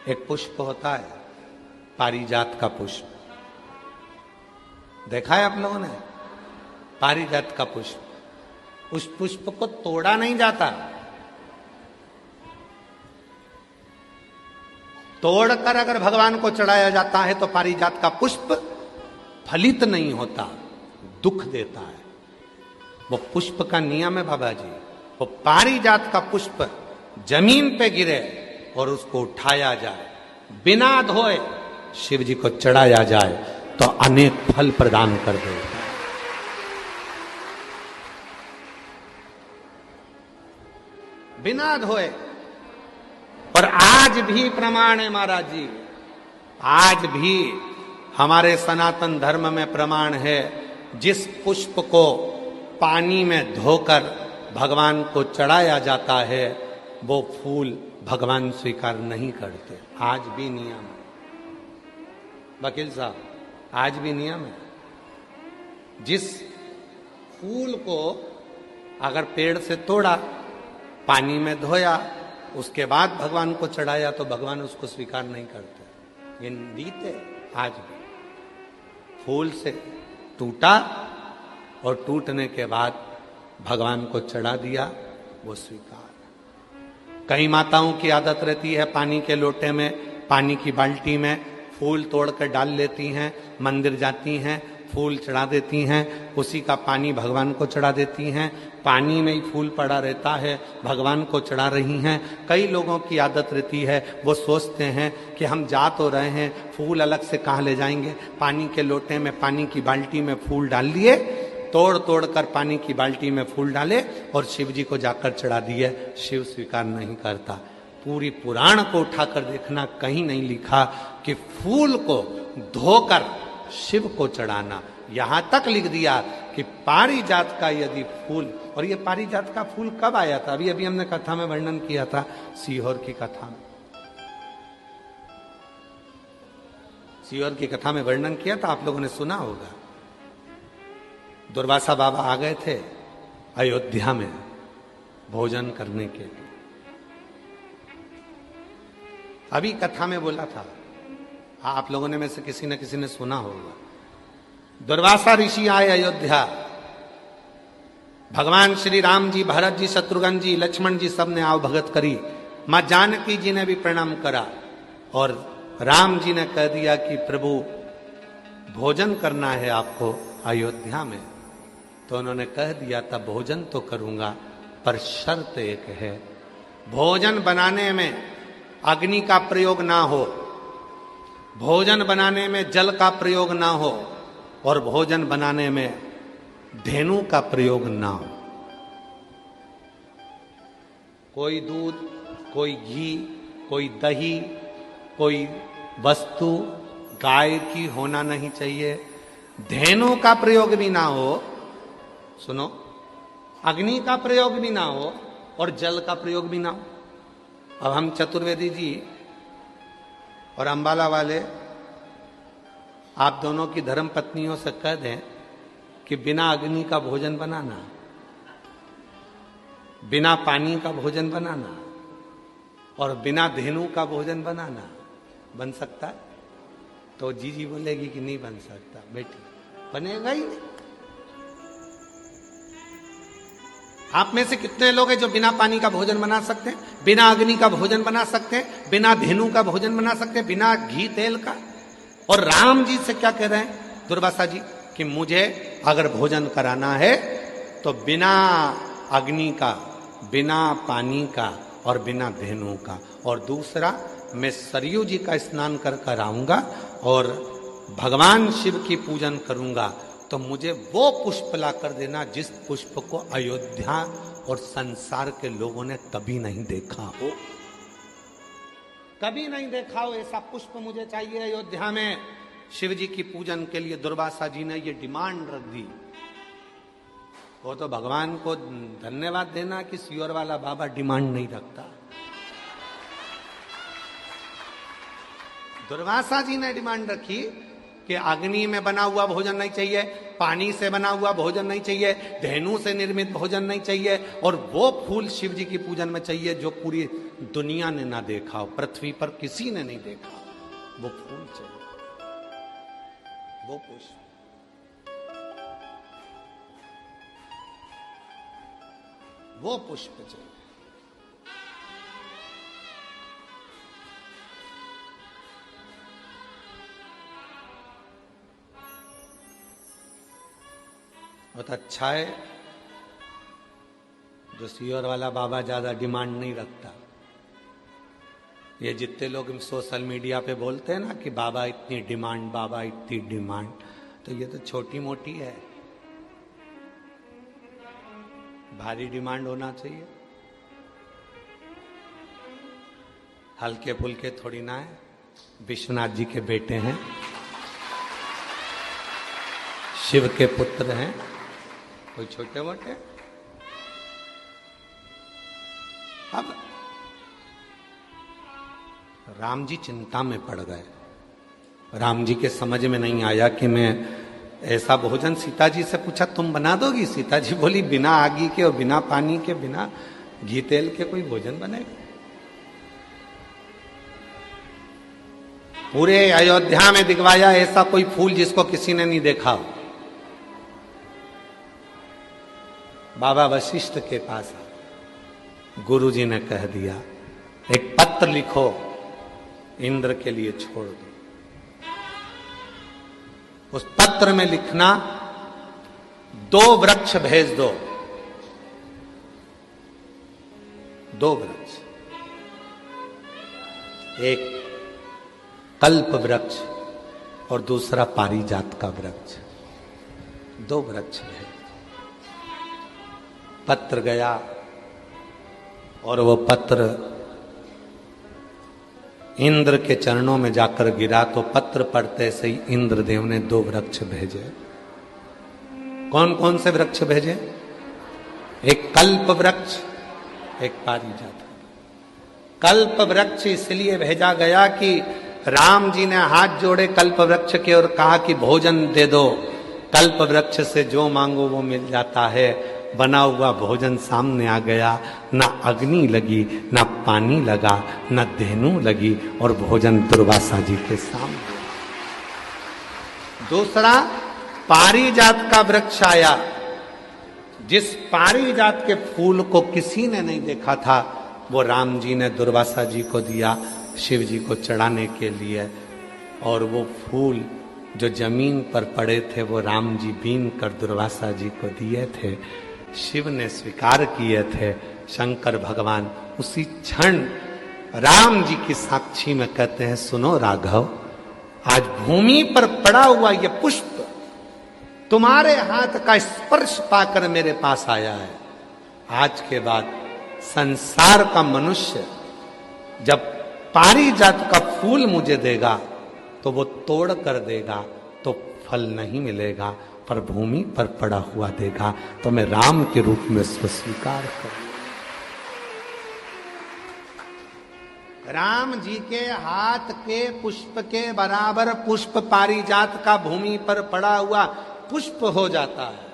एक पुष्प होता है पारिजात का पुष्प, देखा है आप लोगों ने? पारिजात का पुष्प, उस पुष्प को तोड़ा नहीं जाता, तोड़कर अगर भगवान को चढ़ाया जाता है तो पारिजात का पुष्प फलित नहीं होता, दुख देता है। वो पुष्प का नियम है बाबा जी, वो पारिजात का पुष्प जमीन पे गिरे और उसको उठाया जाए, बिना धोए शिव जी को चढ़ाया जाए तो अनेक फल प्रदान कर देता है। बिना धोए। और आज भी प्रमाण है महाराज जी, आज भी हमारे सनातन धर्म में प्रमाण है, जिस पुष्प को पानी में धोकर भगवान को चढ़ाया जाता है वो फूल भगवान स्वीकार नहीं करते। आज भी नियम है वकील साहब, आज भी नियम है। जिस फूल को अगर पेड़ से तोड़ा, पानी में धोया, उसके बाद भगवान को चढ़ाया तो भगवान उसको स्वीकार नहीं करते। ये रीते आज भी फूल से टूटा और टूटने के बाद भगवान को चढ़ा दिया, वो स्वीकार। कई माताओं की आदत रहती है पानी के लोटे में, पानी की बाल्टी में फूल तोड़कर डाल लेती हैं, मंदिर जाती हैं, फूल चढ़ा देती हैं, उसी का पानी भगवान को चढ़ा देती हैं, पानी में ही फूल पड़ा रहता है, भगवान को चढ़ा रही हैं। कई लोगों की आदत रहती है, वो सोचते हैं कि हम जा तो रहे हैं, फूल अलग से कहाँ ले जाएंगे, पानी के लोटे में, पानी की बाल्टी में फूल डाल लिए, तोड़ तोड़ कर पानी की बाल्टी में फूल डाले और शिव जी को जाकर चढ़ा दिए। शिव स्वीकार नहीं करता। पूरी पुराण को उठाकर देखना, कहीं नहीं लिखा कि फूल को धोकर शिव को चढ़ाना। यहां तक लिख दिया कि पारिजात का यदि फूल, और ये पारिजात का फूल कब आया था? अभी अभी हमने कथा में वर्णन किया था, सीहोर की कथा में, सीहोर की कथा में वर्णन किया था, आप लोगों ने सुना होगा। दुर्वासा बाबा आ गए थे अयोध्या में भोजन करने के लिए। अभी कथा में बोला था, आप लोगों ने में से किसी न किसी ने सुना होगा। दुर्वासा ऋषि आए अयोध्या, भगवान श्री राम जी, भरत जी, शत्रुघ्न जी, लक्ष्मण जी सब ने आओ भगत करी। मां जानकी जी ने भी प्रणाम करा और राम जी ने कह दिया कि प्रभु भोजन करना है आपको अयोध्या में। तो उन्होंने कह दिया था भोजन तो करूंगा, पर शर्त एक है, भोजन बनाने में अग्नि का प्रयोग ना हो, भोजन बनाने में जल का प्रयोग ना हो, और भोजन बनाने में धेनु का प्रयोग ना हो। कोई दूध, कोई घी, कोई दही, कोई वस्तु गाय की होना नहीं चाहिए, धेनु का प्रयोग भी ना हो, सुनो, अग्नि का प्रयोग भी ना हो और जल का प्रयोग भी ना हो। अब हम चतुर्वेदी जी और अंबाला वाले आप दोनों की धर्म पत्नियों से कह दें कि बिना अग्नि का भोजन बनाना, बिना पानी का भोजन बनाना और बिना धेनु का भोजन बनाना बन सकता है? तो जी बोलेगी कि नहीं बन सकता। बेटी बनेगा ही नहीं। आप में से कितने लोग हैं जो बिना पानी का भोजन बना सकते हैं, बिना अग्नि का भोजन बना सकते हैं, बिना धेनु का भोजन बना सकते हैं, बिना घी तेल का? और राम जी से क्या कह रहे हैं दुर्वासा जी कि मुझे अगर भोजन कराना है तो बिना अग्नि का, बिना पानी का और बिना धेनु का। और दूसरा, मैं सरयू जी का स्नान कर कर आऊंगा और भगवान शिव की पूजन करूंगा, तो मुझे वो पुष्प ला कर देना जिस पुष्प को अयोध्या और संसार के लोगों ने कभी नहीं देखा हो, कभी नहीं देखा हो। ऐसा पुष्प मुझे चाहिए अयोध्या में शिव जी की पूजन के लिए। दुर्वासा जी ने ये डिमांड रख दी। वो तो भगवान को धन्यवाद देना कि सीहोर वाला बाबा डिमांड नहीं रखता। दुर्वासा जी ने डिमांड रखी कि अग्नि में बना हुआ भोजन नहीं चाहिए, पानी से बना हुआ भोजन नहीं चाहिए, धेनु से निर्मित भोजन नहीं चाहिए, और वो फूल शिव जी की पूजन में चाहिए जो पूरी दुनिया ने ना देखा हो, पृथ्वी पर किसी ने नहीं देखा हो, वो फूल चाहिए, वो पुष्प। वो पुष्प चाहिए। बहुत अच्छा है जो सीहोर वाला बाबा ज्यादा डिमांड नहीं रखता। ये जितने लोग सोशल मीडिया पे बोलते हैं ना कि बाबा इतनी डिमांड, बाबा इतनी डिमांड, तो ये तो छोटी मोटी है। भारी डिमांड होना चाहिए, हल्के फुल्के थोड़ी ना है। विश्वनाथ जी के बेटे हैं, शिव के पुत्र हैं, कोई छोटे मोटे। अब राम जी चिंता में पड़ गए। राम जी के समझ में नहीं आया कि मैं ऐसा भोजन, सीता जी से पूछा तुम बना दोगी? सीता जी बोली बिना आगी के और बिना पानी के, बिना घी तेल के कोई भोजन बनेगा? पूरे अयोध्या में दिखवाया ऐसा कोई फूल जिसको किसी ने नहीं देखा हो। बाबा वशिष्ठ के पास गुरुजी ने कह दिया एक पत्र लिखो, इंद्र के लिए छोड़ दो। उस पत्र में लिखना 2 वृक्ष भेज दो, 2 वृक्ष, एक कल्प वृक्ष और दूसरा पारिजात का वृक्ष, 2 वृक्ष भेज। पत्र गया और वो पत्र इंद्र के चरणों में जाकर गिरा तो पत्र पढ़ते से ही इंद्रदेव ने 2 वृक्ष भेजे। कौन कौन से वृक्ष भेजे? एक कल्प वृक्ष, एक पारिजात। कल्प वृक्ष इसलिए भेजा गया कि राम जी ने हाथ जोड़े कल्प वृक्ष के और कहा कि भोजन दे दो। कल्प वृक्ष से जो मांगो वो मिल जाता है। बना हुआ भोजन सामने आ गया, ना अग्नि लगी, ना पानी लगा, ना धेनु लगी, और भोजन दुर्वासा जी के सामने। दूसरा पारिजात का वृक्ष आया, जिस पारिजात के फूल को किसी ने नहीं देखा था, वो राम जी ने दुर्वासा जी को दिया शिव जी को चढ़ाने के लिए। और वो फूल जो जमीन पर पड़े थे वो राम जी बीन कर दुर्वासा जी को दिए थे, शिव ने स्वीकार किए थे। शंकर भगवान उसी क्षण राम जी की साक्षी में कहते हैं सुनो राघव, आज भूमि पर पड़ा हुआ ये पुष्प तुम्हारे हाथ का स्पर्श पाकर मेरे पास आया है। आज के बाद संसार का मनुष्य जब पारिजात का फूल मुझे देगा तो वो तोड़ कर देगा तो फल नहीं मिलेगा, पर भूमि पर पड़ा हुआ देगा तो मैं राम के रूप में उसको स्वीकार करूंगा। राम जी के हाथ के पुष्प के बराबर पुष्प पारिजात का भूमि पर पड़ा हुआ पुष्प हो जाता है।